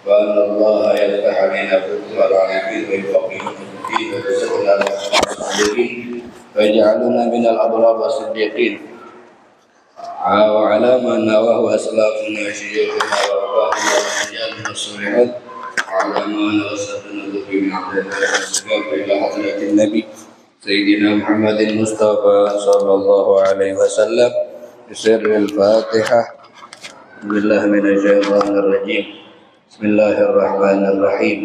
وأن الله يفتح علينا فتوح العارفين ويفقهنا في الدين ويسرنا الصالحين ويجعلنا من الأبرار والصديقين وعلى ما نواه أسلافنا شيوخنا وأبائنا ورجالنا الصالحين وعلى ما نوصلنا به من عبد الله والسلام إلى حضرة النبي سيدنا محمد المصطفى صلى الله عليه وسلم بسر الفاتحة. بسم الله من الشيطان الرجيم. بسم الله الرحمن الرحيم.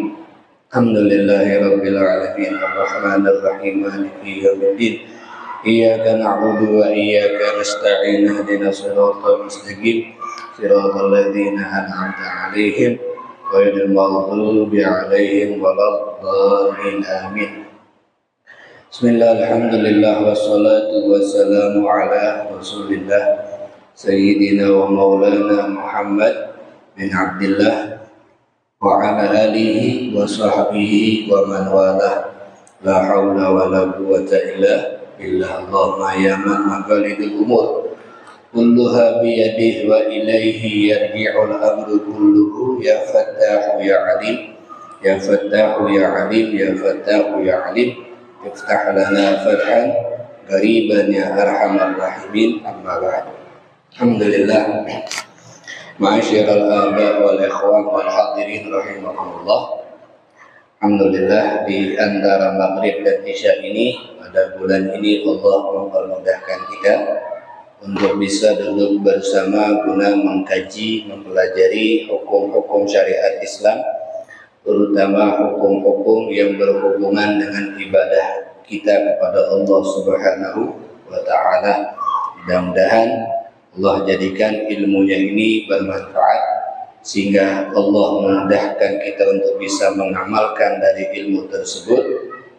الحمد لله رب العالمين الرحمن الرحيم مالك يوم الدين إياك نعبد وإياك نستعين اهدنا الصراط المستقيم صراط الذين أنعمت عليهم غير المغضوب عليهم ولا الضالين آمين. Bismillah, alhamdulillah, wassalatu wassalamu ala rasulillah Sayyidina wa maulana Muhammad bin Abdillah wa ala alihi wa sahbihi wa man walah. La hawla wa la quwwata illa billah. Allahumma ya man maqalidul umur kulluha biyadihi wa ilaihi yarji'ul amru kulluhu. Ya fattahu ya alim, ya fattahu ya alim, ya fattahu ya alim, iftah lana fathan qariban ya arhamar rahimin. Amma ba'd. Alhamdulillah, ma'asyiral aba wal ikhwan wal hadirin rahimakumullah. Alhamdulillah, di antara maghrib dan isya ini pada bulan ini Allah mempermudahkan kita untuk bisa duduk bersama guna mengkaji, mempelajari hukum-hukum syariat Islam, terutama hukum-hukum yang berhubungan dengan ibadah kita kepada Allah Subhanahu wa ta'ala. Mudah-mudahan Allah jadikan ilmunya ini bermanfaat sehingga Allah memudahkan kita untuk bisa mengamalkan dari ilmu tersebut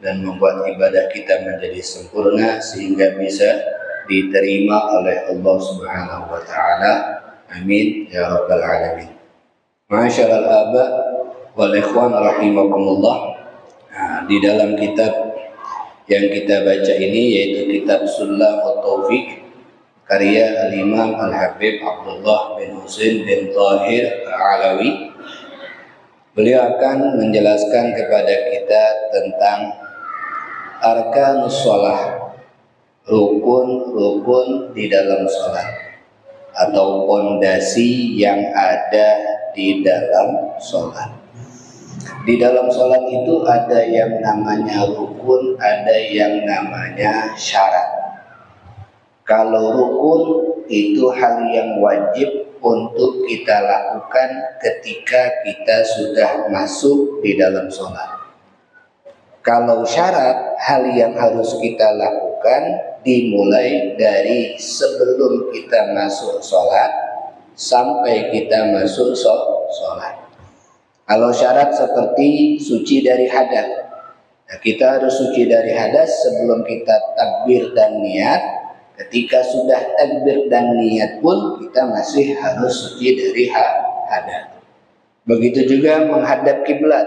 dan membuat ibadah kita menjadi sempurna sehingga bisa diterima oleh Allah Subhanahu wa ta'ala. Amin ya rabbal alamin. Ma'asyiral aba wal ikhwan rahimakumullah. Di dalam kitab yang kita baca ini yaitu kitab Sulam At-Taufiq karya Al-Imam Al-Habib Abdullah bin Husain bin Tahir Al-Alawi. Beliau akan menjelaskan kepada kita tentang arkanus shalah, rukun-rukun di dalam salat atau pondasi yang ada di dalam salat. Di dalam sholat itu ada yang namanya rukun, ada yang namanya syarat. Kalau rukun itu hal yang wajib untuk kita lakukan ketika kita sudah masuk di dalam sholat. Kalau syarat, hal yang harus kita lakukan dimulai dari sebelum kita masuk sholat sampai kita masuk sholat. Kalau syarat seperti suci dari hadas, kita harus suci dari hadas sebelum kita takbir dan niat. Ketika sudah takbir dan niat pun kita masih harus suci dari hadas. Begitu juga menghadap kiblat.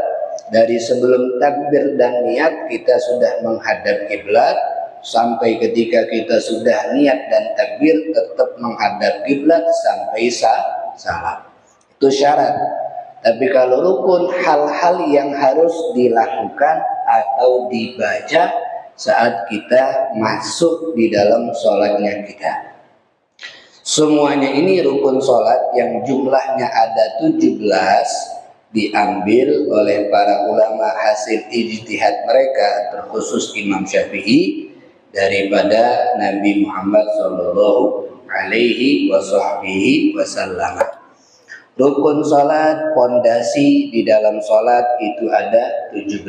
Dari sebelum takbir dan niat kita sudah menghadap kiblat sampai ketika kita sudah niat dan takbir tetap menghadap kiblat sampai salam. Itu syarat. Tapi kalau rukun, hal-hal yang harus dilakukan atau dibaca saat kita masuk di dalam sholatnya kita. Semuanya ini rukun sholat yang jumlahnya ada 17 diambil oleh para ulama hasil ijtihad mereka, terkhusus Imam Syafi'i daripada Nabi Muhammad sallallahu alaihi wasallam. Rukun salat, pondasi di dalam salat itu ada 17.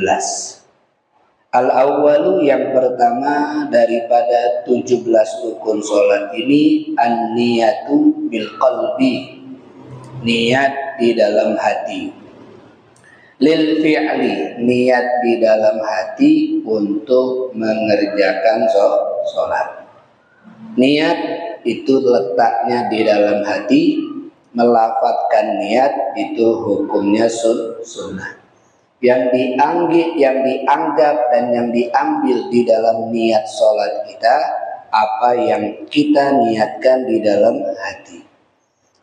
Al-awwalu yang pertama daripada 17 rukun salat ini an-niyatu bil qalbi. Niat di dalam hati. Lil fi'li, niat di dalam hati untuk mengerjakan salat. Niat itu letaknya di dalam hati. Melafadzkan niat itu hukumnya sunnah. Yang dianggap dan yang diambil di dalam niat sholat kita apa yang kita niatkan di dalam hati.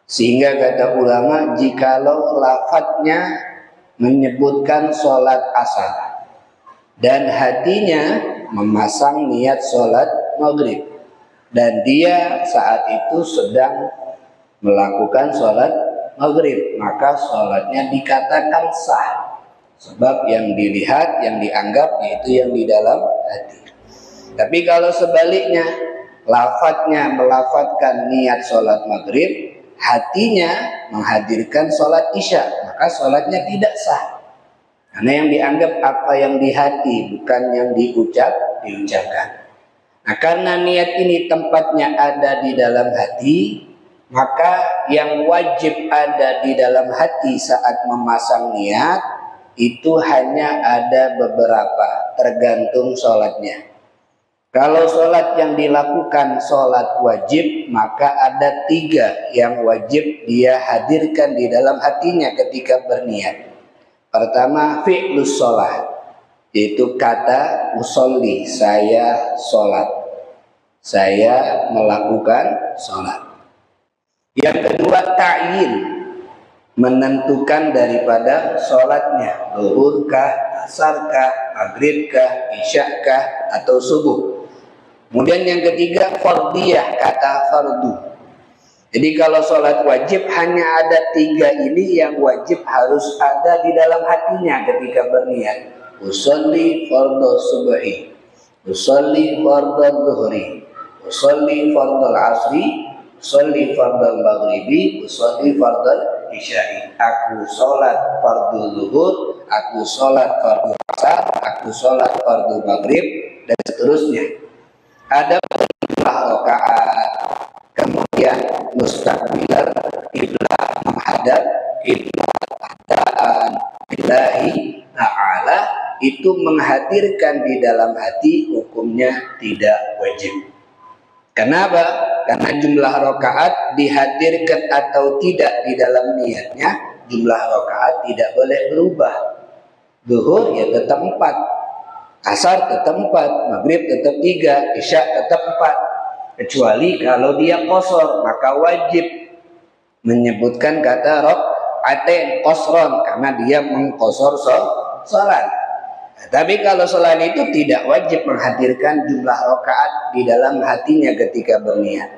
Sehingga kata ulama, jikalau lafadznya menyebutkan sholat asar dan hatinya memasang niat sholat maghrib, dan dia saat itu sedang melakukan sholat maghrib, maka sholatnya dikatakan sah. Sebab yang dilihat, yang dianggap yaitu yang di dalam hati. Tapi kalau sebaliknya, lafadznya melafadzkan niat sholat maghrib, hatinya menghadirkan sholat isya, maka sholatnya tidak sah. Karena yang dianggap apa yang di hati, bukan yang diucapkan. Nah, karena niat ini tempatnya ada di dalam hati, maka yang wajib ada di dalam hati saat memasang niat itu hanya ada beberapa, tergantung sholatnya. Kalau sholat yang dilakukan sholat wajib, maka ada 3 yang wajib dia hadirkan di dalam hatinya ketika berniat. Pertama, fi'lus sholat, yaitu kata usolli, saya sholat, saya melakukan sholat. Yang kedua, ta'yin, menentukan daripada sholatnya, zuhurkah, asarkah, maghribkah, isyakah, atau subuh. Kemudian yang ketiga, fardiyah, kata fardu. Jadi kalau sholat wajib hanya ada 3 ini yang wajib harus ada di dalam hatinya ketika berniat. Usolli fardhu subhi, usolli fardhu zuhri, usolli fardhu asri, usolli fardhu maghribi, usolli fardhu isya'i. Aku sholat fardhu zuhur, aku sholat fardhu asar, aku sholat fardhu maghrib, dan seterusnya. Ada jumlah rakaat, kemudian mustaqbilan qiblah, menghadap qiblat, adaan billahi ta'ala, itu menghadirkan di dalam hati, hukumnya tidak wajib. Kenapa? Karena jumlah rakaat dihadirkan atau tidak di dalam niatnya, jumlah rakaat tidak boleh berubah. Zuhur ya tetap 4, asar tetap 4, maghrib tetap 3, isya tetap 4. Kecuali kalau dia qasar, maka wajib menyebutkan kata rak'atain qasran, karena dia mengqasar salat. Tapi kalau selain itu tidak wajib menghadirkan jumlah rakaat di dalam hatinya ketika berniat.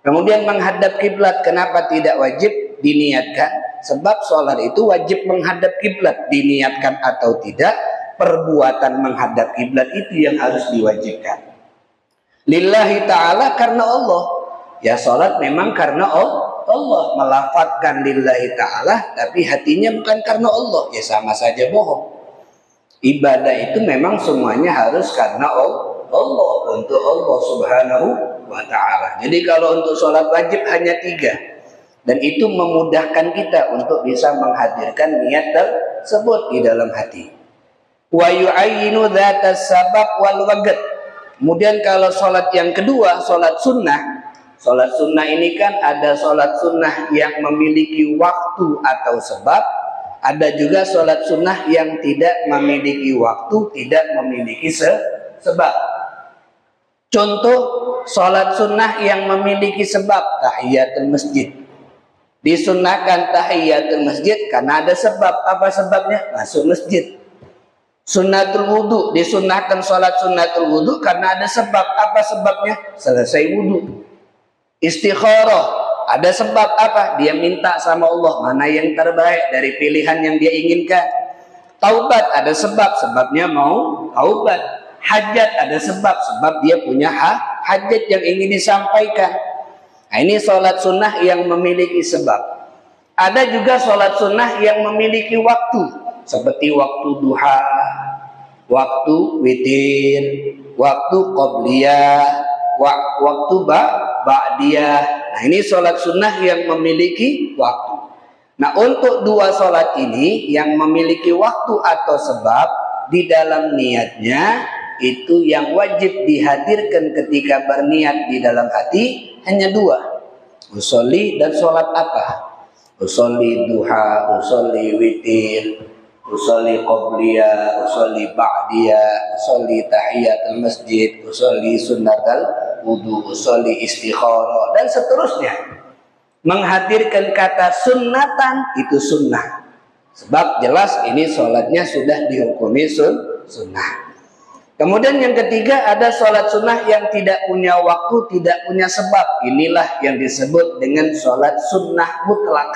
Kemudian menghadap kiblat, kenapa tidak wajib diniatkan? Sebab sholat itu wajib menghadap kiblat, diniatkan atau tidak, perbuatan menghadap kiblat itu yang harus diwajibkan. Lillahi ta'ala, karena Allah. Ya, sholat memang karena Allah, melafadzkan lillahi ta'ala, tapi hatinya bukan karena Allah, ya sama saja bohong. Ibadah itu memang semuanya harus karena Allah, untuk Allah subhanahu wa ta'ala. Jadi kalau untuk sholat wajib hanya 3, dan itu memudahkan kita untuk bisa menghadirkan niat tersebut di dalam hati. Wa yu'ayyinu dzatas sabab wal waqt. Kemudian kalau sholat yang kedua, sholat sunnah. Sholat sunnah ini kan ada sholat sunnah yang memiliki waktu atau sebab, ada juga sholat sunnah yang tidak memiliki waktu, tidak memiliki sebab. Contoh sholat sunnah yang memiliki sebab, tahiyatul masjid. Disunnahkan tahiyatul masjid karena ada sebab. Apa sebabnya? Masuk masjid. Sunnatul wudu, disunnahkan sholat sunnatul wudu karena ada sebab. Apa sebabnya? Selesai wudu. Istikharah, ada sebab apa? Dia minta sama Allah mana yang terbaik dari pilihan yang dia inginkan. Taubat, ada sebab, sebabnya mau taubat. Hajat, ada sebab, sebab dia punya hajat yang ingin disampaikan. Nah, ini sholat sunnah yang memiliki sebab. Ada juga sholat sunnah yang memiliki waktu, seperti waktu duha, waktu witir, waktu qobliyah, waktu ba'diyah. Nah, ini sholat sunnah yang memiliki waktu. Nah, untuk 2 sholat ini yang memiliki waktu atau sebab, di dalam niatnya itu yang wajib dihadirkan ketika berniat di dalam hati hanya 2. Usolli dan sholat apa? Usolli duha, usolli witir, usolli qobliyah, usolli ba'diyah, usolli tahiyatul masjid, usolli sunnatal wudu, usolli istikharah, dan seterusnya. Menghadirkan kata sunnatan itu sunnah. Sebab jelas ini sholatnya sudah dihukumi sunnah. Kemudian yang ketiga, ada sholat sunnah yang tidak punya waktu, tidak punya sebab. Inilah yang disebut dengan sholat sunnah mutlak.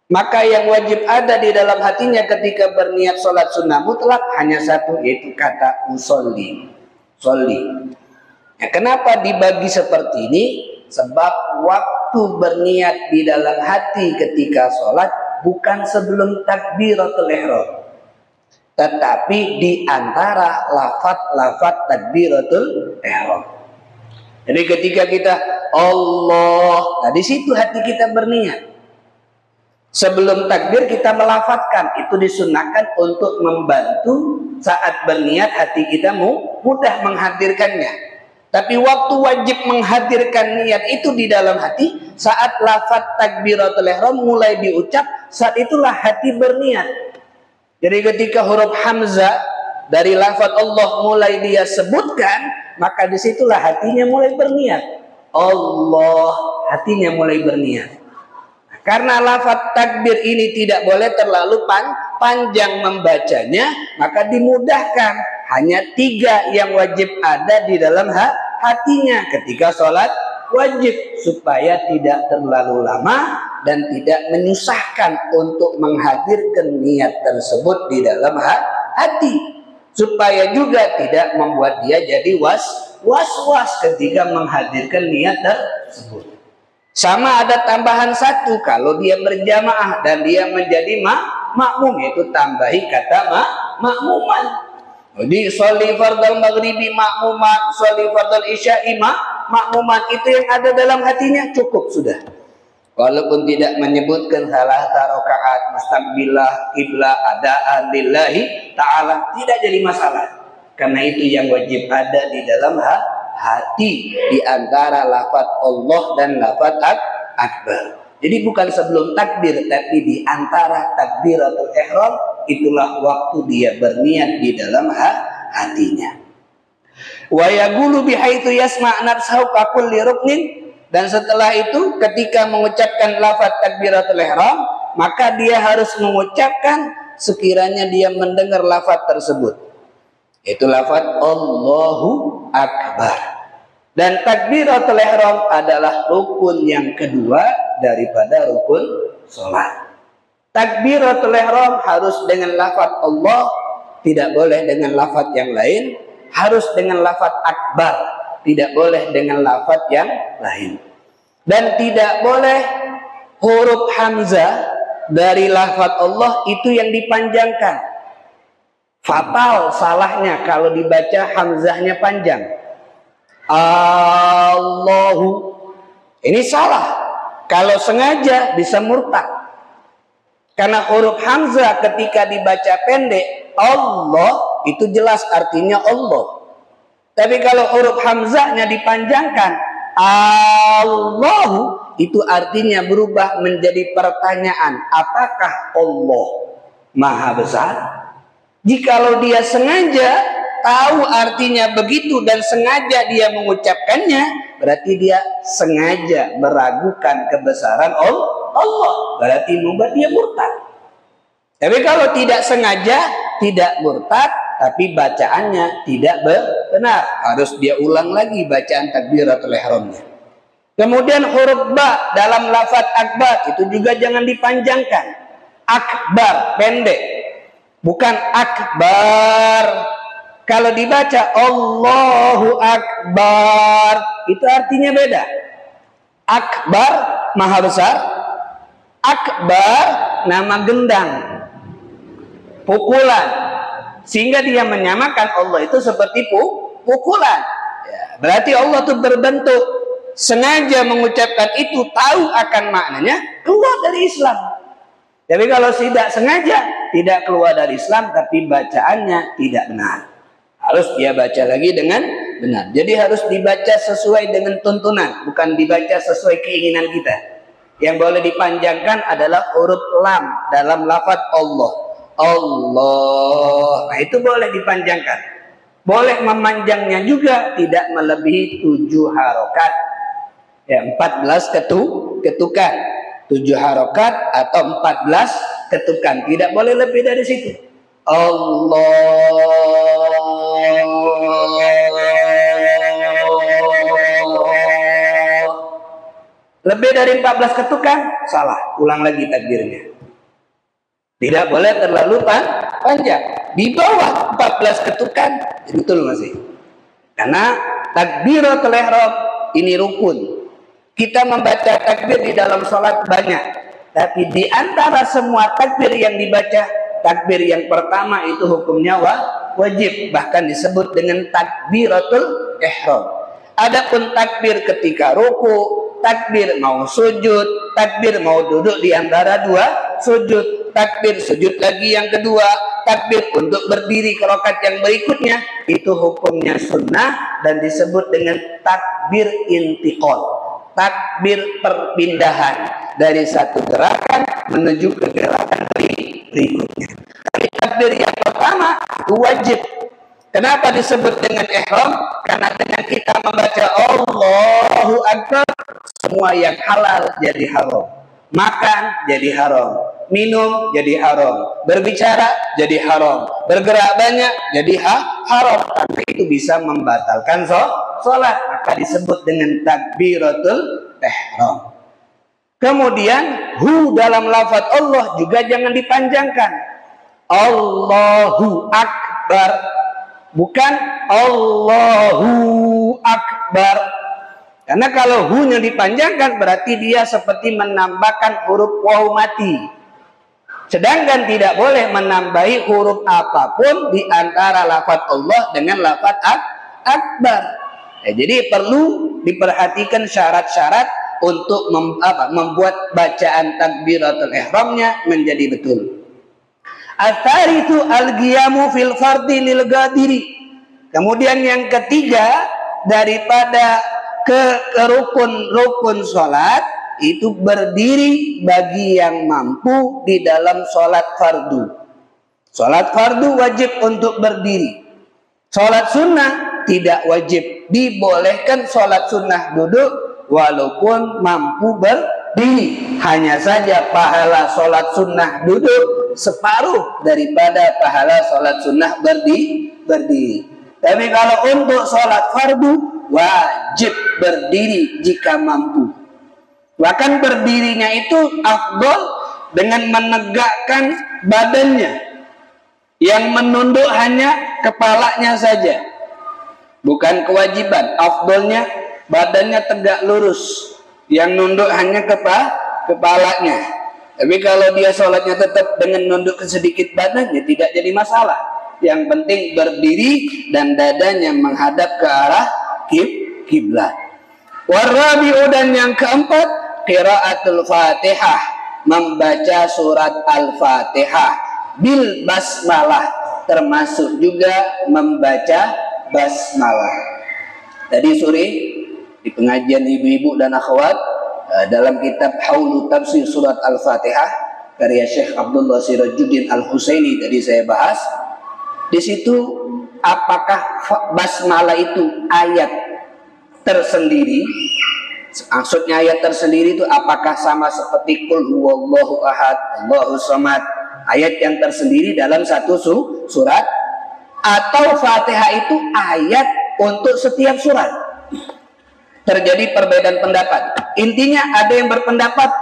Maka yang wajib ada di dalam hatinya ketika berniat sholat sunnah mutlak hanya satu, yaitu kata usolli. Sholli. Ya, kenapa dibagi seperti ini? Sebab waktu berniat di dalam hati ketika sholat bukan sebelum takbiratul ihram, tetapi di antara lafaz-lafaz takbiratul ihram. Jadi ketika kita Allah, nah di situ hati kita berniat. Sebelum takbir kita melafazkan, itu disunnahkan untuk membantu saat berniat hati kita mudah menghadirkannya. Tapi waktu wajib menghadirkan niat itu di dalam hati saat lafaz takbiratul ihram mulai diucap, saat itulah hati berniat. Jadi ketika huruf hamzah dari lafaz Allah mulai dia sebutkan, maka disitulah hatinya mulai berniat. Allah, hatinya mulai berniat. Karena lafaz takbir ini tidak boleh terlalu panjang membacanya, maka dimudahkan. Hanya 3 yang wajib ada di dalam hatinya ketika sholat wajib, supaya tidak terlalu lama dan tidak menyusahkan untuk menghadirkan niat tersebut di dalam hati, supaya juga tidak membuat dia jadi was-was ketika menghadirkan niat tersebut. Sama ada tambahan 1, kalau dia berjamaah dan dia menjadi makmum, yaitu tambahi kata makmuman. Jadi sholli fardal maghribi makmuman, sholli fardal isya'i makmuman, itu yang ada dalam hatinya cukup sudah. Walaupun tidak menyebutkan salah rakaat mustaqbilah qiblah adaan lillahi ta'ala, tidak jadi masalah. Karena itu yang wajib ada di dalam hati di antara lafaz Allah dan lafaz akbar. Jadi bukan sebelum takbir, tapi di antara takbiratul ihram, itulah waktu dia berniat di dalam hatinya. Wa yaqulu bihaitsu yasma' nafsahu ka kulli ruknin, dan setelah itu ketika mengucapkan lafaz takbiratul ihram, maka dia harus mengucapkan sekiranya dia mendengar lafaz tersebut. Itu lafaz Allahu Akbar. Dan takbiratul ihram adalah rukun yang kedua daripada rukun sholat. Takbiratul ihram harus dengan lafaz Allah, tidak boleh dengan lafaz yang lain. Harus dengan lafaz akbar, tidak boleh dengan lafaz yang lain. Dan tidak boleh huruf hamzah dari lafaz Allah itu yang dipanjangkan. Fatal salahnya kalau dibaca hamzahnya panjang. Allahu, ini salah. Kalau sengaja bisa murtad. Karena huruf hamzah ketika dibaca pendek, Allah itu jelas artinya Allah. Tapi kalau huruf hamzahnya dipanjangkan, Allahu, itu artinya berubah menjadi pertanyaan, apakah Allah Maha Besar? Jikalau dia sengaja tahu artinya begitu dan sengaja dia mengucapkannya, berarti dia sengaja meragukan kebesaran Allah, berarti membuat dia murtad. Tapi kalau tidak sengaja, tidak murtad, tapi bacaannya tidak benar, harus dia ulang lagi bacaan takbiratul ihramnya. Kemudian huruf ba dalam lafaz akbar itu juga jangan dipanjangkan. Akbar pendek, bukan akbar. Kalau dibaca Allahu Akbar, itu artinya beda. Akbar Maha Besar, akbar nama gendang, pukulan, sehingga dia menyamakan Allah itu seperti pukulan. Ya, berarti Allah itu berbentuk sengaja mengucapkan itu, tahu akan maknanya, keluar dari Islam. Tapi kalau tidak sengaja, tidak keluar dari Islam, tapi bacaannya tidak benar, harus dia baca lagi dengan benar. Jadi harus dibaca sesuai dengan tuntunan, bukan dibaca sesuai keinginan kita. Yang boleh dipanjangkan adalah huruf lam dalam lafaz Allah. Allah, nah itu boleh dipanjangkan. Boleh memanjangnya juga, tidak melebihi 7 harokat. Ya, 14 ketukan. 7 harokat atau 14 ketukan. Tidak boleh lebih dari situ. Allah. Lebih dari 14 ketukan, salah. Ulang lagi takbirnya. Tidak boleh terlalu panjang. Di bawah 14 ketukan, betul masih. Karena takbiratul ihram ini rukun. Kita membaca takbir di dalam sholat banyak, tapi di antara semua takbir yang dibaca, takbir yang pertama itu hukumnya wajib, bahkan disebut dengan takbiratul ihram. Adapun takbir ketika ruku, takbir mau sujud, takbir mau duduk di antara dua sujud, takbir sujud lagi yang kedua, takbir untuk berdiri ke rakaat yang berikutnya, itu hukumnya sunnah dan disebut dengan takbir intiqal. Takbir perpindahan dari satu gerakan menuju ke gerakan berikutnya. Tapi takbir yang pertama itu wajib. Kenapa disebut dengan ihram? Karena dengan kita membaca Allahu Akbar, semua yang halal jadi haram. Makan jadi haram, minum jadi haram, berbicara jadi haram, bergerak banyak jadi haram. Karena itu bisa membatalkan sholat, maka disebut dengan takbiratul ihram. Kemudian dalam lafaz Allah juga jangan dipanjangkan. Allahu Akbar, bukan Allahu Akbar. Karena kalau hu-nya dipanjangkan berarti dia seperti menambahkan huruf waw mati. Sedangkan tidak boleh menambahi huruf apapun di antara lafaz Allah dengan lafaz akbar. Jadi perlu diperhatikan syarat-syarat untuk membuat bacaan takbiratul ihramnya menjadi betul. Al-tharithu al-qiyamu fil fardhi lil ghadiri. Kemudian yang ketiga daripada ke rukun sholat itu berdiri bagi yang mampu di dalam sholat fardu. Sholat fardu wajib untuk berdiri. Sholat sunnah tidak wajib. Dibolehkan sholat sunnah duduk walaupun mampu berdiri. Hanya saja pahala sholat sunnah duduk separuh daripada pahala sholat sunnah berdiri. Tapi kalau untuk sholat fardu wajib berdiri jika mampu. Bahkan berdirinya itu afdol dengan menegakkan badannya. Yang menunduk hanya kepalanya saja. Bukan kewajiban. Afdolnya badannya tegak lurus. Yang nunduk hanya kepalanya. Tapi kalau dia sholatnya tetap dengan nunduk sedikit badannya tidak jadi masalah. Yang penting berdiri dan dadanya menghadap ke arah kiblat. Warabi'u, dan yang keempat qiraatul Fatihah, membaca surat Al-Fatihah bil basmalah, termasuk juga membaca basmalah. Tadi sore di pengajian ibu-ibu dan akhwat dalam kitab Haulu Tafsir Surat Al-Fatihah karya Syekh Abdullah Sirajuddin Al-Husaini tadi saya bahas. Di situ apakah basmalah itu ayat tersendiri? Maksudnya ayat tersendiri itu apakah sama seperti Qul huwallahu ahad, Allahus samad, ayat yang tersendiri dalam satu surat, atau Fatihah itu ayat untuk setiap surat? Terjadi perbedaan pendapat. Intinya ada yang berpendapat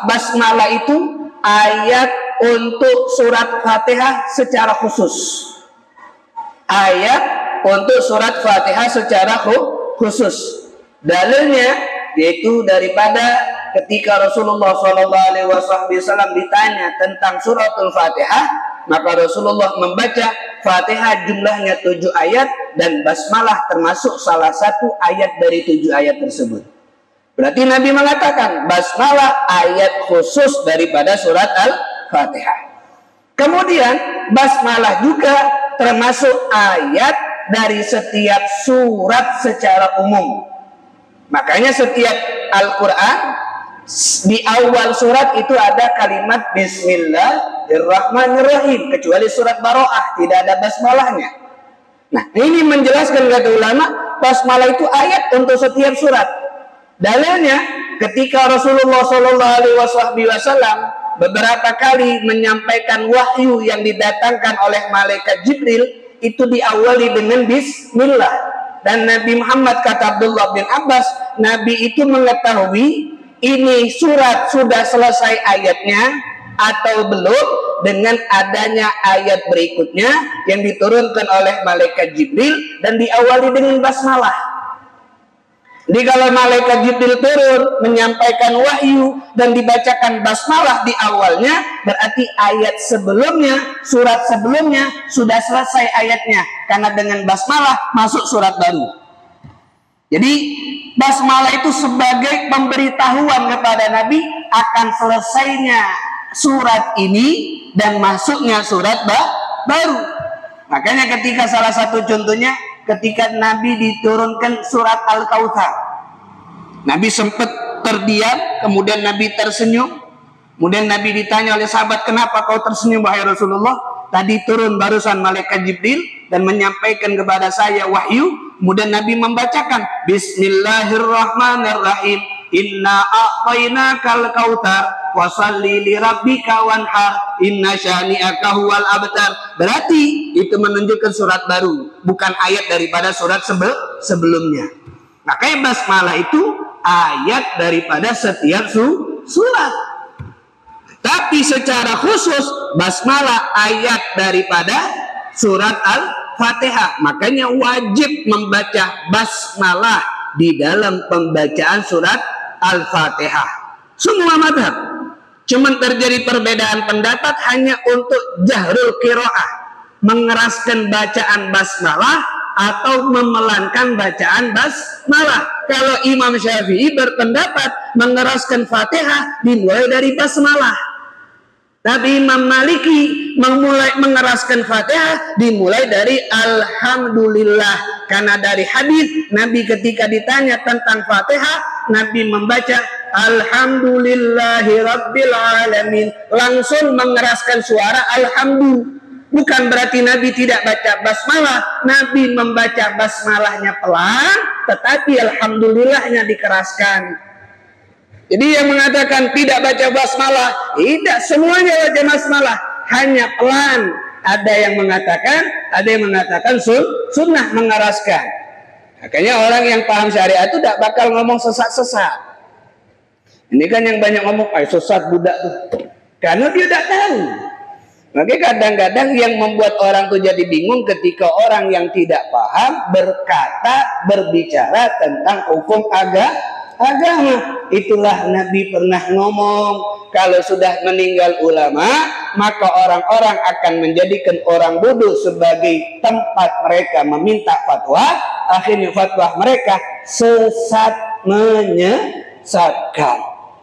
basmalah itu ayat untuk surat Fatihah secara khusus. Ayat untuk surat Fatihah secara khusus. Dalilnya yaitu daripada ketika Rasulullah SAW ditanya tentang suratul Fatihah, maka Rasulullah membaca Fatihah jumlahnya 7 ayat dan basmalah termasuk salah satu ayat dari 7 ayat tersebut. Berarti Nabi mengatakan basmalah ayat khusus daripada surat Al-Fatihah. Kemudian basmalah juga termasuk ayat dari setiap surat secara umum. Makanya setiap Al-Quran di awal surat itu ada kalimat Bismillahirrahmanirrahim, kecuali surat Baro'ah tidak ada basmalahnya. Nah, ini menjelaskan kata ulama basmalah itu ayat untuk setiap surat. Dalilnya ketika Rasulullah Shallallahu Alaihi Wasallam beberapa kali menyampaikan wahyu yang didatangkan oleh malaikat Jibril, itu diawali dengan Bismillah. Dan Nabi Muhammad, kata Abdullah bin Abbas, Nabi itu mengetahui ini surat sudah selesai ayatnya atau belum dengan adanya ayat berikutnya yang diturunkan oleh malaikat Jibril dan diawali dengan basmalah. Jadi kalau malaikat Jibril turun menyampaikan wahyu dan dibacakan basmalah di awalnya, berarti ayat sebelumnya, surat sebelumnya sudah selesai ayatnya, karena dengan basmalah masuk surat baru. Jadi basmalah itu sebagai pemberitahuan kepada Nabi akan selesainya surat ini dan masuknya surat baru. Makanya ketika salah satu contohnya ketika Nabi diturunkan surat Al-Kautsar, Nabi sempat terdiam, kemudian Nabi tersenyum. Kemudian Nabi ditanya oleh sahabat, kenapa kau tersenyum wahai Rasulullah? Tadi turun barusan malaikat Jibril dan menyampaikan kepada saya wahyu. Kemudian Nabi membacakan Bismillahirrahmanirrahim, Inna a'tainakal kautsar wasalli li rabbika wanhar inna syani'aka huwal abtar. Berarti itu menunjukkan surat baru, bukan ayat daripada surat sebelumnya. Makanya basmalah itu ayat daripada setiap surat. Tapi secara khusus basmalah ayat daripada surat Al-Fatihah. Makanya wajib membaca basmalah di dalam pembacaan surat Al-Fatihah. Semua mazhab. Cuman terjadi perbedaan pendapat hanya untuk jahrul qiraah, mengeraskan bacaan basmalah atau memelankan bacaan basmalah. Kalau Imam Syafi'i berpendapat mengeraskan Fatihah dimulai dari basmalah. Tapi Imam Maliki mengeraskan Fatihah dimulai dari Alhamdulillah. Karena dari hadis Nabi ketika ditanya tentang Fatihah, Nabi membaca Alhamdulillahi Rabbil Alamin, langsung mengeraskan suara Alhamdulillah. Bukan berarti Nabi tidak baca basmalah. Nabi membaca basmalahnya pelan, tetapi Alhamdulillahnya dikeraskan. Jadi yang mengatakan tidak baca basmalah, tidak semuanya baca basmalah, hanya pelan. Ada yang mengatakan sunnah mengeraskan. Makanya orang yang paham syariat itu tidak bakal ngomong sesat-sesat. Ini kan yang banyak ngomong, sesat budak tuh, karena dia tidak tahu. Makanya kadang-kadang yang membuat orang tuh jadi bingung ketika orang yang tidak paham berbicara tentang hukum agama. Itulah Nabi pernah ngomong, kalau sudah meninggal ulama, maka orang-orang akan menjadikan orang bodoh sebagai tempat mereka meminta fatwa. Akhirnya fatwa mereka sesat menyesatkan.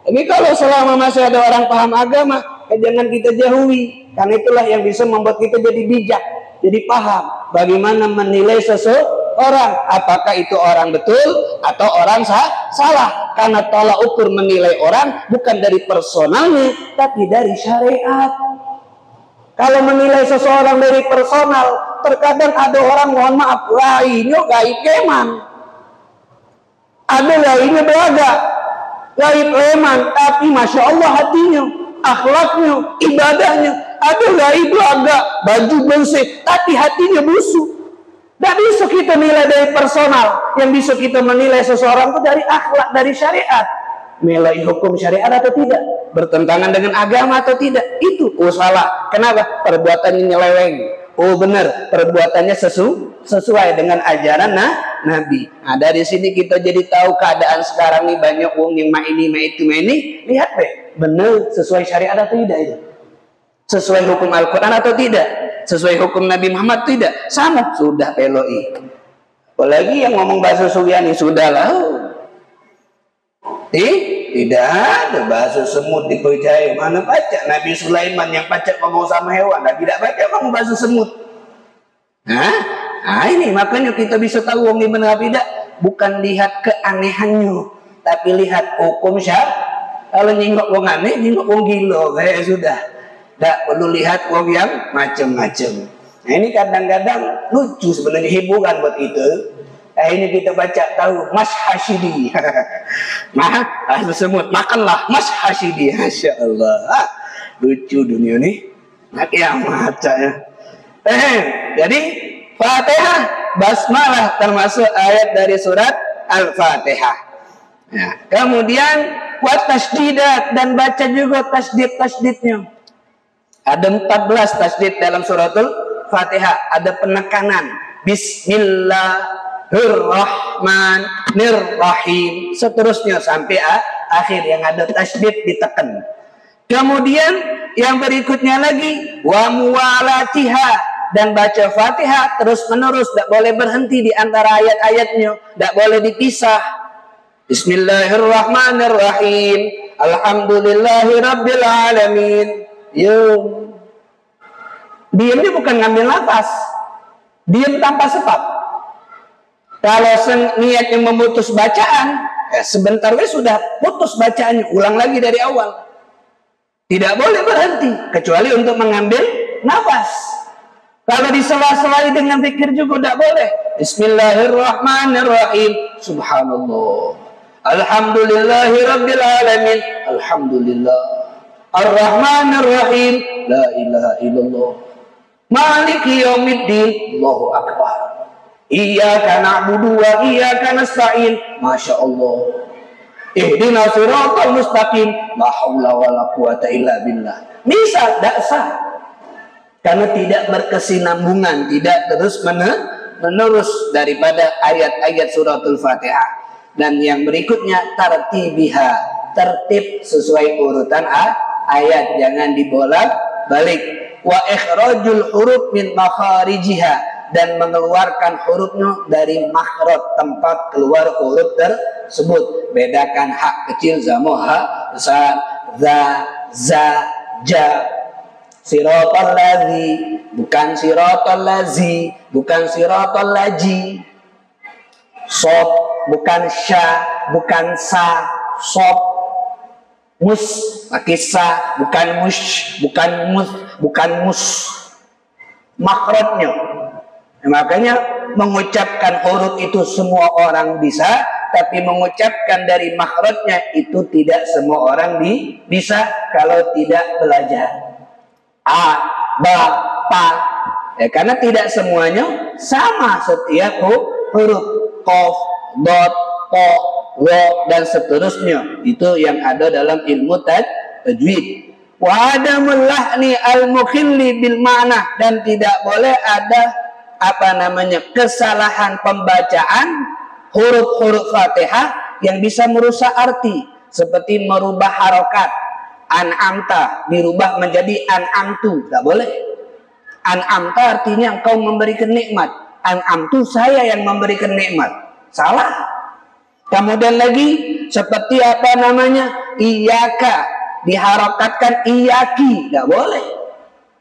Tapi kalau selama masih ada orang paham agama, jangan kita jauhi. Karena itulah yang bisa membuat kita jadi bijak, jadi paham bagaimana menilai seseorang, apakah itu orang betul atau orang salah. Karena tolak ukur menilai orang bukan dari personalnya, tapi dari syariat. Kalau menilai seseorang dari personal, terkadang ada orang, mohon maaf, lainnya gaib keman, ada lainnya belaga, gaib leman, tapi masya Allah hatinya, akhlaknya, ibadahnya. Ada gaib belaga, baju bersih, tapi hatinya busuk. Tidak bisa kita nilai dari personal. Yang bisa kita menilai seseorang itu dari akhlak, dari syariat. Melalui hukum syariat atau tidak, bertentangan dengan agama atau tidak. Itu salah. Kenapa? Perbuatannya nyeleweng. Benar, perbuatannya sesuai dengan ajaran Nabi. Nah, dari sini kita jadi tahu keadaan sekarang nih, banyak wong yang ini. Lihat deh, benar sesuai syariat atau tidak itu? Sesuai hukum Al-Quran atau tidak? Sesuai hukum Nabi Muhammad tidak? Sama, sudah peloi. Apalagi yang ngomong bahasa Suryani, sudahlah. Tidak ada bahasa semut dipercaya. Mana baca Nabi Sulaiman yang pacak ngomong sama hewan, tidak baca ngomong bahasa semut. Nah, ini makanya kita bisa tahu wong ini benar tidak. Bukan lihat keanehannya, tapi lihat hukum syariat. Kalau nyinggok wong aneh, nyinggok wong gila, kayak sudah. Tak perlu lihat wong yang macam-macam. Nah, ini kadang-kadang lucu sebenarnya, hiburan buat itu. Ini kita baca tahu Mas Hashidi. Nah, ahli semut makanlah Mas Hashidi. Masya Allah. Lucu dunia nih. Nak yang baca ya. Jadi Fatihah, basmalah termasuk ayat dari surat Al-Fatihah. Nah, kemudian buat tasdidat dan baca juga tasdidnya. Ada 14 tasdid dalam suratul Fatihah. Ada penekanan. Bismillahirrahmanirrahim. Seterusnya sampai akhir yang ada tasdid ditekan. Kemudian yang berikutnya lagi wa muwalatiha, dan baca Fatihah terus menerus, tidak boleh berhenti di antara ayat-ayatnya, tidak boleh dipisah. Bismillahirrahmanirrahim. Alhamdulillahirabbil alamin. Diamnya bukan ngambil nafas, diam tanpa sebab. Kalau niat yang memutus bacaan, sebentar sudah putus bacaannya, ulang lagi dari awal. Tidak boleh berhenti kecuali untuk mengambil nafas. Kalau disela-selai dengan zikir juga tidak boleh. Bismillahirrahmanirrahim. Subhanallah. Alhamdulillahirabbil alamin. Alhamdulillah. Ar-Rahmanir-Rahim. La ilaha illallah. Maliki yaumiddin. Allahu akbar. Iyyaka na'budu wa iyyaka nasta'in. Masya Allah. Ihdinas siratal mustaqim. La haula wala quwata illa billah. Bisa, tidak sah. Karena tidak berkesinambungan, tidak terus menerus daripada ayat-ayat suratul Fatihah. Dan yang berikutnya tartibiha, tertib sesuai urutan ayat, jangan dibolak-balik. Wa ikhrajul huruf min makharijiha, dan mengeluarkan hurufnya dari makhraj, tempat keluar huruf tersebut. Bedakan hak kecil sama hak besar. Za, ja. Siratal ladzi, bukan siratal lazi, bukan siratal laji. Sod, bukan sya, bukan sa. Sod, mus, pakai sa, bukan mush, bukan mus, bukan mus. Makhrajnya. Makanya mengucapkan huruf itu semua orang bisa, tapi mengucapkan dari makhrajnya itu tidak semua orang bisa kalau tidak belajar. A, ba, pa, karena tidak semuanya sama setiap huruf. Qaf, dot, ko, wo, dan seterusnya. Itu yang ada dalam ilmu tajwid. Wa adamul lahni al-mukhilli bil ma'na, dan tidak boleh ada kesalahan pembacaan huruf-huruf Fatihah yang bisa merusak arti, seperti merubah harokat. An'amta dirubah menjadi an'amtu, tidak boleh. An'amta artinya engkau memberikan nikmat. An'amtu, saya yang memberikan nikmat. Salah. Kemudian lagi seperti iyaka diharokatkan iyaki, tidak boleh.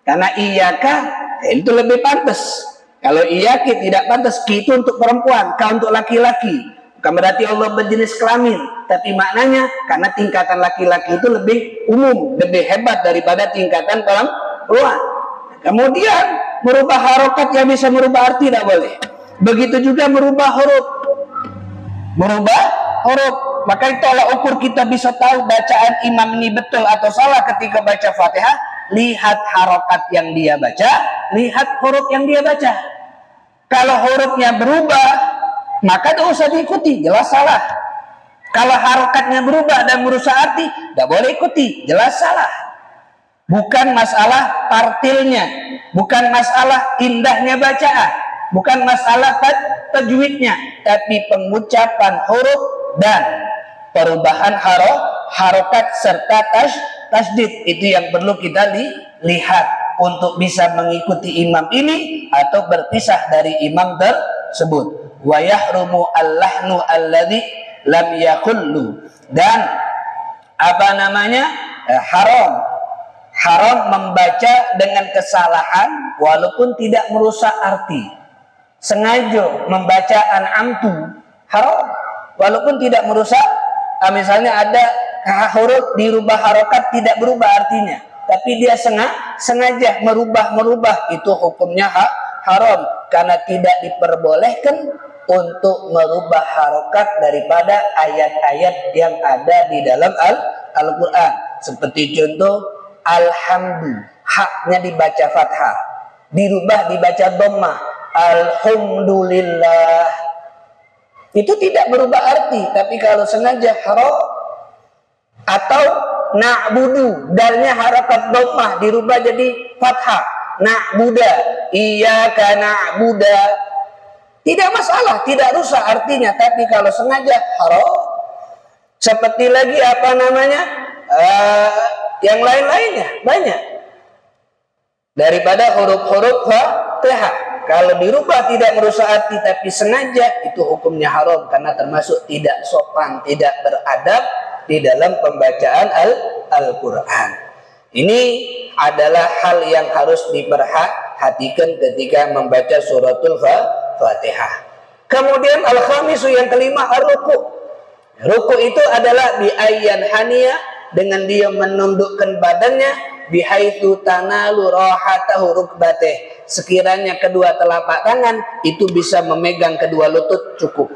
Karena iyaka itu lebih pantas. Kalau iyaki tidak pantas, ki itu untuk perempuan, ka untuk laki-laki. Bukan berarti Allah berjenis kelamin, tapi maknanya karena tingkatan laki-laki itu lebih umum, lebih hebat daripada tingkatan perempuan. Kemudian merubah harokat yang bisa merubah arti tidak boleh. Begitu juga merubah huruf. Maka itu tolak ukur kita bisa tahu bacaan imam ini betul atau salah ketika baca Fatihah. Lihat harokat yang dia baca, lihat huruf yang dia baca. Kalau hurufnya berubah, maka tidak usah diikuti, jelas salah. Kalau harokatnya berubah dan merusak arti, tidak boleh ikuti, jelas salah. Bukan masalah partilnya, bukan masalah indahnya bacaan, bukan masalah tajwidnya, tapi pengucapan huruf dan perubahan harokat serta tasdid. Itu yang perlu kita lihat untuk bisa mengikuti imam ini atau berpisah dari imam tersebut. Wa yahrumu al-lahnu alladhi lam yakullu, dan haram membaca dengan kesalahan walaupun tidak merusak arti. Sengaja membaca an'amtu haram walaupun tidak merusak. Misalnya ada huruf dirubah harokat tidak berubah artinya, tapi dia sengaja merubah, itu hukumnya haram karena tidak diperbolehkan untuk merubah harokat daripada ayat-ayat yang ada di dalam Al-Quran. Seperti contoh alhamdu, haknya dibaca fathah, dirubah dibaca dhammah, alhamdulillah. Itu tidak berubah arti, tapi kalau sengaja atau na'budu, dalnya harakat dhammah dirubah jadi fathah, na'buda, iyyaka na'buda, tidak masalah, tidak rusak artinya. Tapi kalau sengaja seperti lagi yang lain-lainnya banyak daripada huruf-huruf Fatihah. Kalau dirubah tidak merusak arti tapi sengaja, itu hukumnya haram karena termasuk tidak sopan, tidak beradab di dalam pembacaan Al-Quran. Ini adalah hal yang harus diperhatikan ketika membaca suratul Fatihah. Kemudian al-khamisu, yang kelima, ar-ruku. Ruku itu adalah bi'ayyan haniya, dengan dia menundukkan badannya, bihaitsu tanalu rahatahu rukbatih, sekiranya kedua telapak tangan itu bisa memegang kedua lutut cukup.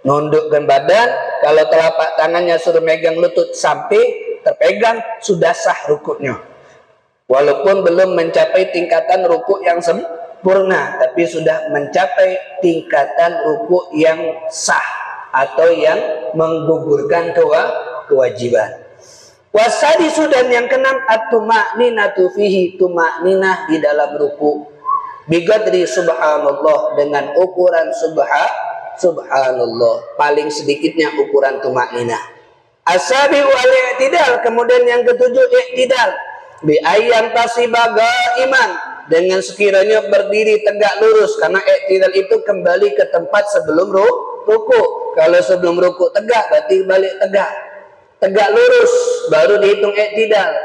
Nundukkan badan, kalau telapak tangannya suruh megang lutut sampai terpegang, sudah sah rukuknya. Walaupun belum mencapai tingkatan rukuk yang sempurna, tapi sudah mencapai tingkatan rukuk yang sah atau yang menggugurkan kewajiban. Wasadisu, dan yang keenam, at-tuma'ninatu fihi, tuma'ninah di dalam ruku, biqadri subhanallah, dengan ukuran subhanallah, paling sedikitnya ukuran tuma'ninah. As-sabi'u al-i'tidal, kemudian yang ketujuh i'tidal, bi ayyan tasibaga iman, dengan sekiranya berdiri tegak lurus, karena i'tidal itu kembali ke tempat sebelum ruku. Kalau sebelum ruku tegak, berarti balik tegak lurus, baru dihitung i'tidal.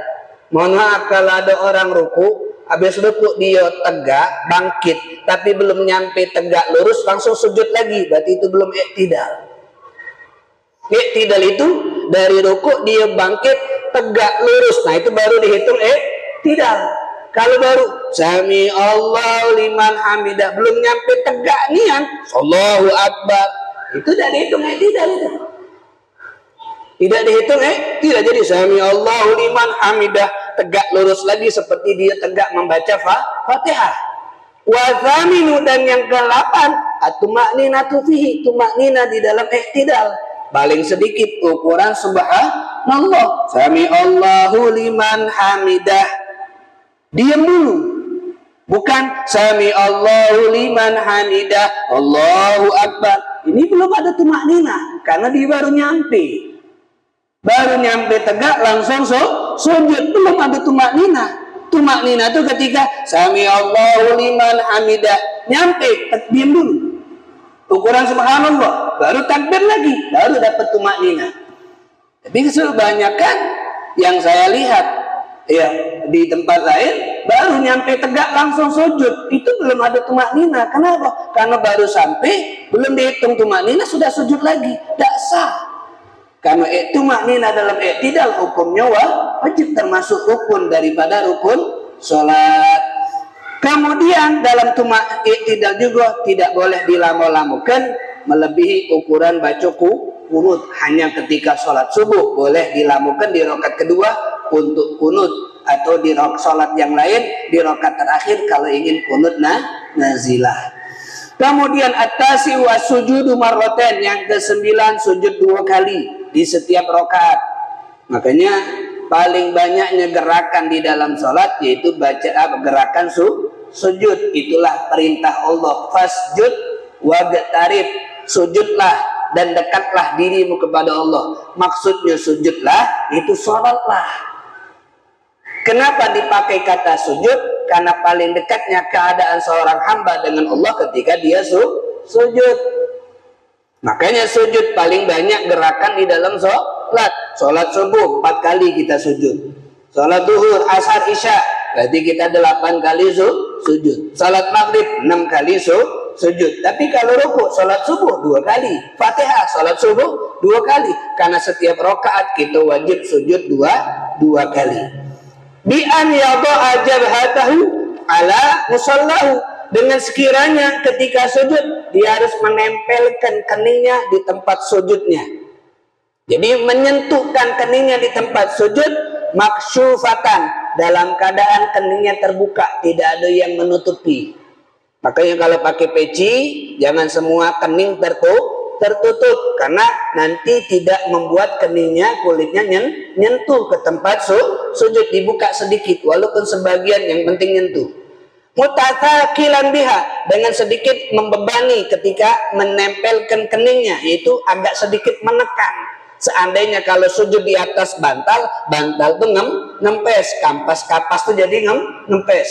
Mohon maaf kalau ada orang ruku, habis ruku dia tegak, bangkit, tapi belum nyampe tegak lurus, langsung sujud lagi, berarti itu belum i'tidal. I'tidal itu dari ruku dia bangkit, tegak lurus, nah itu baru dihitung i'tidal. Kalau baru sami Allahu liman hamidah, belum nyampe tegak nian, Allahu akbar, itu tidak dihitung i'tidal itu. Tidak dihitung tidak. Jadi sami Allahu liman hamidah, tegak lurus lagi seperti dia tegak membaca Fatihah. Wa thaminu, dan yang ke-8, at-tuma'ninatu fihi, tuma'ninah di dalam i'tidal, paling sedikit ukuran subhanallah. Sami Allahu liman hamidah, diam dulu, bukan sami Allahu liman hamidah Allahu akbar. Ini belum ada tuma'ninah karena dia baru nyampe. Baru nyampe tegak langsung sujud, belum ada tuma'ninah. Tuma'ninah itu ketika sami Allahu liman hamidah, nyampe, diam dulu, ukuran subhanallah, baru takbir lagi, baru dapat tuma'ninah. Tapi kebanyakan yang saya lihat ya di tempat lain, baru nyampe tegak langsung sujud, itu belum ada tuma'ninah. Kenapa? Karena baru sampai, belum dihitung tuma'ninah sudah sujud lagi, tidak sah. Karena tuma'ninah dalam i'tidal hukumnya wajib, termasuk rukun daripada rukun sholat. Kemudian dalam i'tidal juga tidak boleh dilama-lamakan melebihi ukuran baca kunut. Hanya ketika sholat subuh boleh dilamukan di rakaat kedua untuk kunut, atau di sholat yang lain di rakaat terakhir kalau ingin kunut nazilah. Kemudian at-tasi wa sujudu marratain, yang ke-9 sujud 2 kali di setiap rakaat. Makanya paling banyaknya gerakan di dalam sholat yaitu gerakan sujud. Itulah perintah Allah, fasjud waqtarib, sujudlah dan dekatlah dirimu kepada Allah. Maksudnya sujudlah itu sholatlah. Kenapa dipakai kata sujud? Karena paling dekatnya keadaan seorang hamba dengan Allah ketika dia sujud. Makanya sujud paling banyak gerakan di dalam sholat. Sholat subuh 4 kali kita sujud. Sholat duhur, asar, isya, berarti kita 8 kali sujud. Sholat maghrib 6 kali sujud. Tapi kalau ruku, sholat subuh 2 kali. Fatihah, sholat subuh 2 kali. Karena setiap rakaat kita wajib sujud 2 kali. Bi an yada'a jabhatahu ala musallahu, dengan sekiranya ketika sujud dia harus menempelkan keningnya di tempat sujudnya. Jadi menyentuhkan keningnya di tempat sujud maksyufatan, dalam keadaan keningnya terbuka, tidak ada yang menutupi. Makanya kalau pakai peci jangan semua kening tertutup, karena nanti tidak membuat keningnya, kulitnya nyentuh ke tempat sujud. Dibuka sedikit walaupun sebagian, yang penting nyentuh. Mutatsaqilan biha, dengan sedikit membebani ketika menempelkan keningnya, yaitu agak sedikit menekan. Seandainya kalau sujud di atas bantal tuh ngempes, kapas tuh jadi ngempes.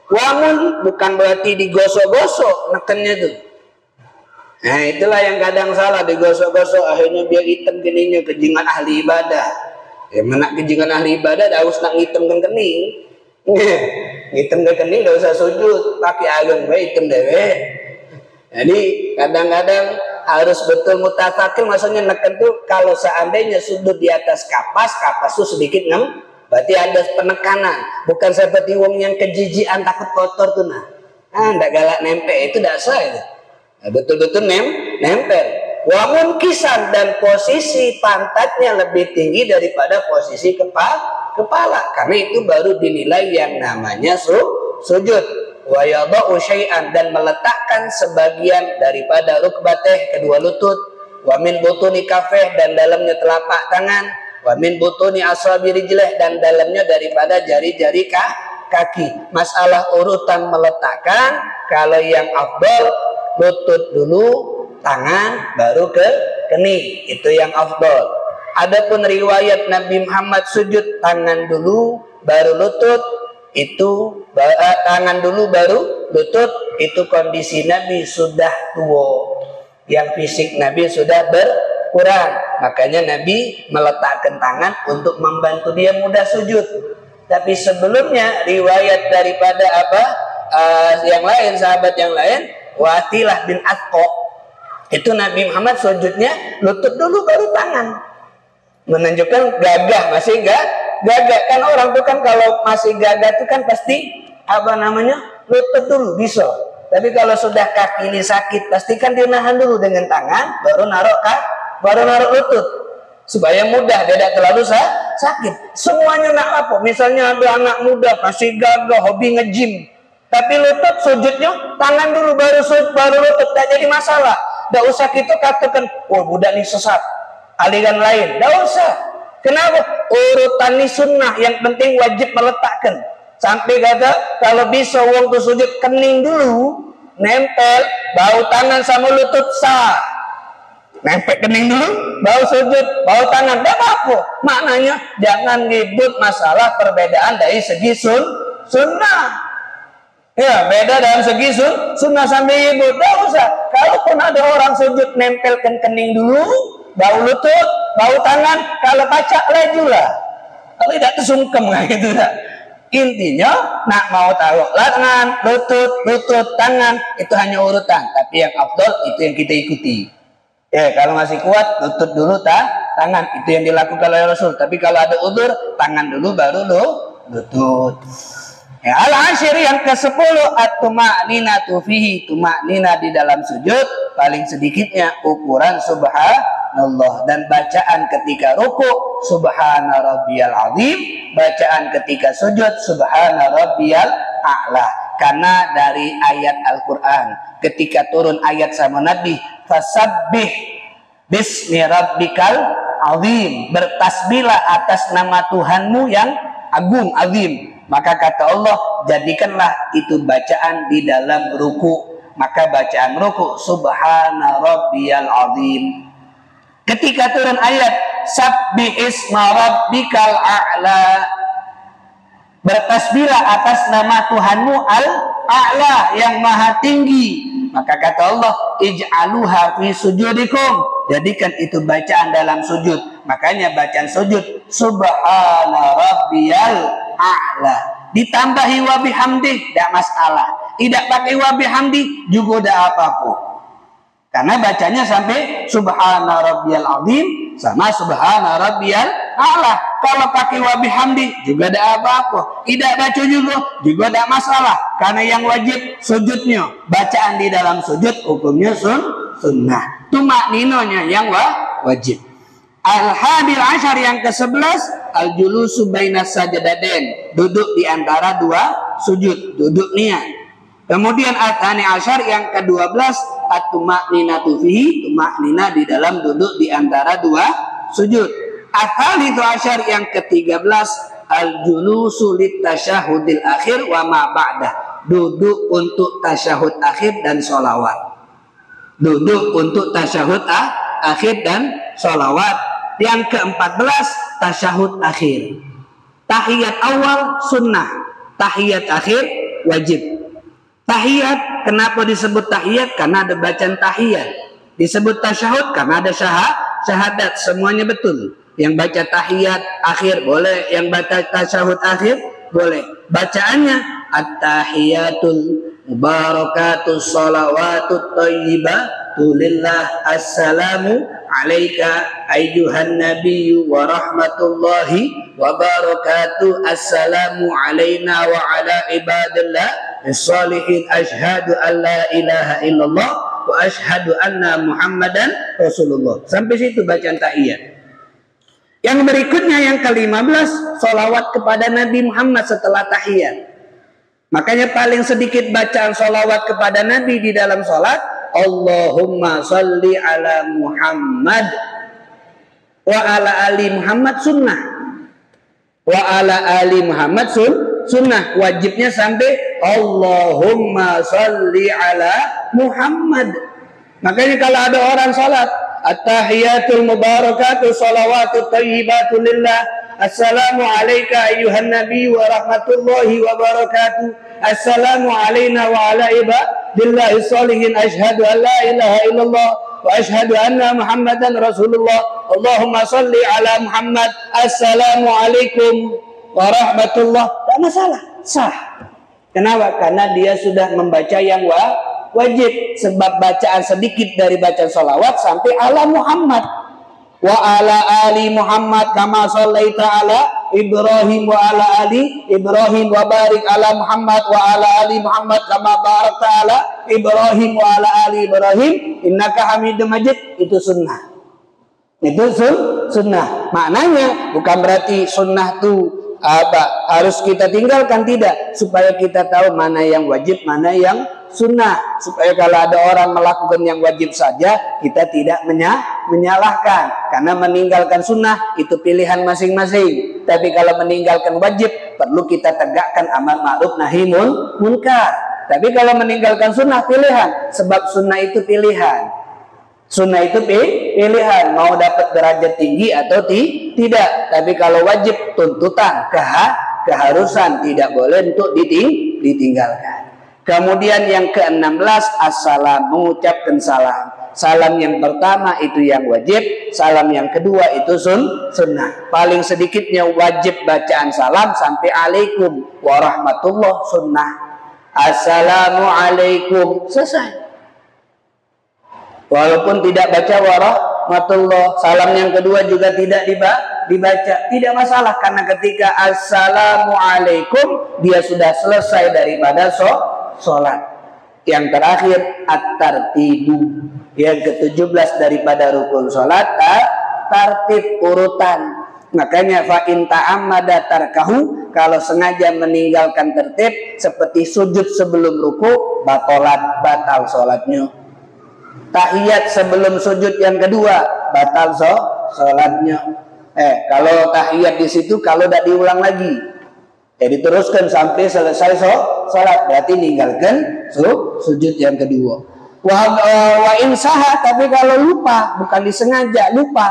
Wamun bukan berarti digosok-gosok nekennya tuh. Nah itulah yang kadang salah, digosok-gosok akhirnya biar hitam keningnya, kejingan ahli ibadah. Ya mana kejingan ahli ibadah dah usah nak ngitemkan kening. Ngitemkan kening dah usah sujud, pakai ageng bae hitam dewe. Jadi kadang-kadang harus betul mutafakin, maksudnya neken tuh kalau seandainya sudut di atas kapas tuh sedikit berarti ada penekanan, bukan seperti wong yang kejijian takut kotor tuh ndak galak nempel, itu dak sah itu. Nah, betul-betul nempel. Wamun kisan, dan posisi pantatnya lebih tinggi daripada posisi kepala, karena itu baru dinilai yang namanya sujud. Wa yadau syai'an, dan meletakkan sebagian daripada rukbateh, kedua lutut, wa min butuni kafeh, dan dalamnya telapak tangan, wa min butuni asabi rijleh, dan dalamnya daripada jari-jari kaki. Masalah urutan meletakkan, kalau yang afdal lutut dulu, tangan baru ke kening, itu yang afdal. Adapun riwayat Nabi Muhammad sujud tangan dulu baru lutut, itu tangan dulu baru lutut, itu kondisi Nabi sudah tua, yang fisik Nabi sudah berkurang, makanya Nabi meletakkan tangan untuk membantu dia mudah sujud. Tapi sebelumnya riwayat daripada yang lain, sahabat yang lain, Wasilah bin Asqa, itu Nabi Muhammad sujudnya lutut dulu baru tangan, menunjukkan gagah, masih gagah. Kan orang tuh kan kalau masih gagah tuh kan pasti lutut dulu bisa. Tapi kalau sudah kaki ini sakit, pastikan dia nahan dulu dengan tangan, baru naruh lutut, supaya mudah, tidak terlalu sakit. Semuanya nak apa? Misalnya ada anak muda masih gagah, hobi nge-gym, tapi lutut sujudnya tangan dulu baru lutut, tak jadi masalah. Tak usah kita katakan, oh budak ini sesat, aliran lain. Tak usah. Kenapa? Urutan ini sunnah, yang penting wajib meletakkan. Sampai kata kalau bisa wong tuh sujud kening dulu, nempel, bau tangan sama lutut sah. Nempel kening dulu, bau sujud, bau tangan, tidak apa-apa. Maknanya jangan ribut masalah perbedaan dari segi sunnah. Ya, beda dalam segi sunnah sampai ribut, tidak usah. Kalaupun ada orang sujud nempelkan kening dulu, bau lutut, bau tangan, kalau pacak laju lah. Kalau tidak tersungkem gitu lah. Intinya nak mau taruh tangan, lutut, tangan, itu hanya urutan. Tapi yang afdal itu yang kita ikuti. Kalau masih kuat, lutut dulu tangan, itu yang dilakukan oleh Rasul. Tapi kalau ada udzur, tangan dulu baru lutut. Al-ashir yang ke-10, at-tuma'ninatu fihi, tuma'nina di dalam sujud paling sedikitnya ukuran subhanallah, dan bacaan ketika ruku subhana rabbiyal azim, bacaan ketika sujud subhana rabbiyal a'la. Karena dari ayat Al-Qur'an ketika turun ayat sama Nabi, fasabbih bismi rabbikal azim, bertasbihlah atas nama Tuhanmu yang agung, azim. Maka kata Allah, jadikanlah itu bacaan di dalam ruku. Maka bacaan ruku subhana rabbiyal azim. Ketika turun ayat sabbih isma rabbikal a'la, bertasbihlah atas nama Tuhanmu al-a'la, yang maha tinggi. Maka kata Allah, ij'aluha fi sujudikum, jadikan itu bacaan dalam sujud. Makanya bacaan sujud subhana rabbiyal a'la, ditambahi wa bihamdi, tidak masalah. Tidak pakai wa bihamdi juga tidak apa-apa, karena bacanya sampai subhana rabbiyal azim sama subhana rabbiyal Alah, kalau pakai wa bihamdi juga ada apa-apa. Tidak baca juga ada masalah. Karena yang wajib sujudnya, bacaan di dalam sujud hukumnya sunnah. Tumak ninonya yang wajib. Al-hadil ashar yang ke-11 al-julusu bainas sajadain, duduk di antara dua sujud, duduk niat. Kemudian al-thani ashar yang ke-12 at-tumakninatu fihi, tumaknina di dalam duduk di antara dua sujud. Al-thalithu ashar yang ke-13 al-julusu litasyahudil akhir wa ma ba'dah, duduk untuk tasyahud akhir dan sholawat. Duduk untuk tasyahud akhir dan sholawat. Yang ke-14 tasyahud akhir. Tahiyat awal sunnah, tahiyat akhir wajib. Tahiyat, kenapa disebut tahiyat? Karena ada bacaan tahiyat. Disebut tasyahud karena ada syahadat, semuanya betul. Yang baca tahiyat akhir boleh, yang baca tasyahud akhir boleh. Bacaannya at-tahiyatul mubarakatus shalawatut thayyibatu lillah, assalamu alaika ayyuhan nabiyyu wa rahmatullahi wa barakatuh, assalamu alaina wa ala ibadillah as-salihin, asyhadu an la ilaha illallah wa asyhadu anna muhammadan rasulullah. Sampai situ bacaan tahiyat. Yang berikutnya yang ke-15 sholawat kepada Nabi Muhammad setelah tahiyat. Makanya paling sedikit bacaan sholawat kepada Nabi di dalam sholat, Allahumma salli ala Muhammad wa ala ali Muhammad sunnah. Wa ala ali Muhammad sunnah. Wajibnya sampai Allahumma salli ala Muhammad. Makanya kalau ada orang sholat, at-tahiyatul mubarakatuh shalawatut thayyibatu lillah, assalamu alaika ayyuhan nabiyyu wa rahmatullahi wa barakatuh, assalamu alaina wa ala ibadillahi sholihin, asyhadu an la ilaha illallah wa asyhadu anna muhammadan rasulullah, Allahumma salli ala Muhammad, assalamu alaikum wa rahmatullah. Tak masalah, sah. Kenapa? Karena dia sudah membaca yang wajib. Sebab bacaan sedikit dari bacaan sholawat sampai ala Muhammad wa ala ali Muhammad kama shallaita ala Ibrahim wa ala ali Ibrahim wa barik ala Muhammad wa ala ali Muhammad kama barakta ala Ibrahim wa ala ali Ibrahim innaka Hamidum Majid. Itu sunnah. Itu sunnah. Maknanya bukan berarti sunnah itu harus kita tinggalkan, tidak, supaya kita tahu mana yang wajib, mana yang sunnah, supaya kalau ada orang melakukan yang wajib saja kita tidak menyalahkan, karena meninggalkan sunnah itu pilihan masing-masing. Tapi kalau meninggalkan wajib perlu kita tegakkan amar ma'ruf nahi munkar. Tapi kalau meninggalkan sunnah pilihan, sebab sunnah itu pilihan. Sunnah itu pilihan, mau dapat derajat tinggi atau tidak. Tapi kalau wajib tuntutan, keharusan, tidak boleh untuk ditinggalkan. Kemudian yang ke-16 assalam, mengucapkan salam. Salam yang pertama itu yang wajib, salam yang kedua itu sunnah. Paling sedikitnya wajib bacaan salam sampai alaikum warahmatullah sunnah. Assalamualaikum, selesai. Walaupun tidak baca warahmatullah, salam yang kedua juga tidak dibaca, tidak masalah, karena ketika assalamualaikum dia sudah selesai daripada sholat. Yang terakhir at-tartibu, yang ke-17 daripada rukun sholat, tartib urutan. Makanya fa in ta'ammada tarkahu, kalau sengaja meninggalkan tertib seperti sujud sebelum ruku, batal sholatnya. Tahiyat sebelum sujud yang kedua batal sholatnya. Kalau tahiyat di situ kalau tidak diulang lagi, diteruskan sampai selesai sholat, berarti ninggalkan sujud yang kedua. Wa insaha, tapi kalau lupa, bukan disengaja, lupa,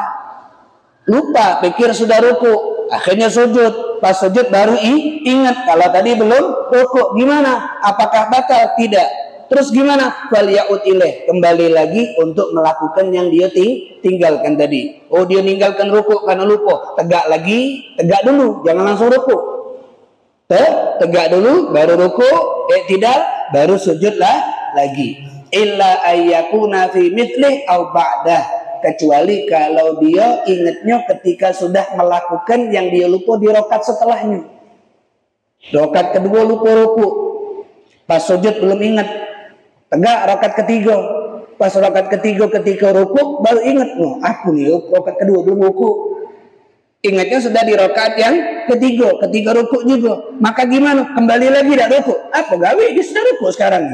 pikir sudah ruku, akhirnya sujud, pas sujud baru ingat kalau tadi belum ruku, gimana? Apakah batal? Tidak. Terus gimana? Fal ya'ud ilaih, kembali lagi untuk melakukan yang dia tinggalkan tadi. Oh, dia ninggalkan ruku karena lupa. Tegak dulu, jangan langsung ruku. Tegak dulu, baru ruku, tidak, baru sujudlah lagi. Illa ayyakuna fi mithlih aw ba'dah, kecuali kalau dia ingatnya ketika sudah melakukan yang dia lupa di rakaat setelahnya. Rakaat kedua lupa ruku, pas sujud belum ingat, tegak rakaat ketiga, pas rakaat ketiga ketika ruku baru ingat, aku nih rakaat kedua belum ruku. Ingatnya sudah di rakaat yang ketiga ruku juga. Maka gimana? Kembali lagi dak ruku. Apa gawe? Dia sudah ruku sekarang.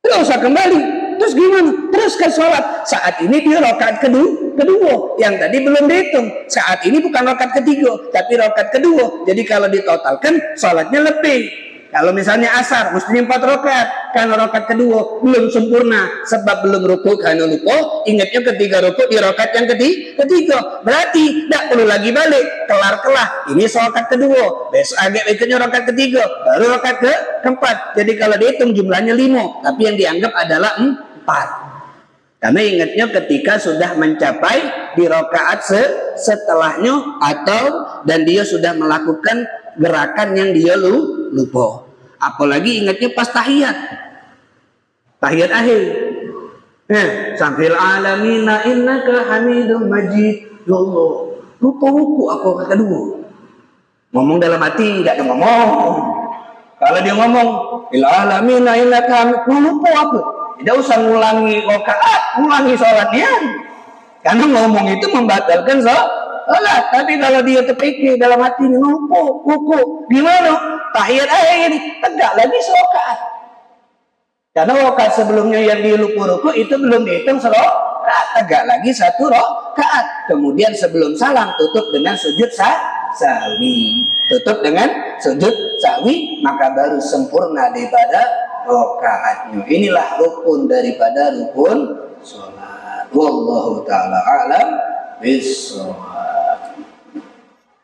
Tidak usah kembali. Terus gimana? Teruskan sholat. Saat ini dia rakaat kedua. Yang tadi belum dihitung. Saat ini bukan rakaat ketiga, tapi rakaat kedua. Jadi kalau ditotalkan sholatnya lebih. Kalau misalnya asar mestinya 4 rakaat, karena rakaat kedua belum sempurna sebab belum ruku karena lupa, ingatnya ketika ruku di rakaat yang ketiga. Berarti tidak perlu lagi balik, kelar. Ini rakaat kedua, besok agak berikutnya rakaat ketiga, baru rakaat keempat. Jadi kalau dihitung jumlahnya 5, tapi yang dianggap adalah 4. Karena ingatnya ketika sudah mencapai di rakaat setelahnya dan dia sudah melakukan gerakan yang dia lupa. Apalagi ingatnya pas tahiyat akhir. Sambil alamina innaka hamidum majid. Ya Allah, lupa ruku aku kedua. Ngomong dalam hati enggak ada ngomong. Kalau dia ngomong il alamina innaka hamidum, lupa aku. Tidak usah ngulangi rakaat, ngulangi sholatnya. Karena ngomong itu membatalkan sholat. Tapi kalau dia terpikir dalam hati ini ruku, gimana? Tahiyat akhir ini tegak lagi rakaat. Karena rakaat sebelumnya yang di ruku itu belum dihitung rakaat, tegak lagi 1 rakaat. Kemudian sebelum salam tutup dengan sujud sahwi. Maka baru sempurna daripada rakaatnya. Inilah rukun daripada rukun sholat. Wallahu ta'ala a'lam bissawab.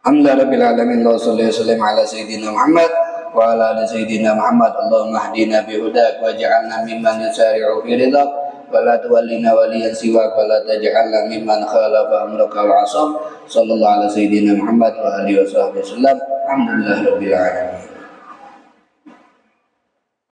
Alhamdulillah rabbil alamin. Allahumma shalli ala sayyidina Muhammad wa ala ali sayyidina Muhammad. Allahumma hdina bihudak waj'alna mimman yusari'u fi ridhak wa la tuwallina waliyan siwak wa la taj'alna mimman khalafa amraka wa 'asam. Sallallahu ala sayyidina Muhammad wa alihi wa sahbihi wasallam. Alhamdulillah rabbil alamin.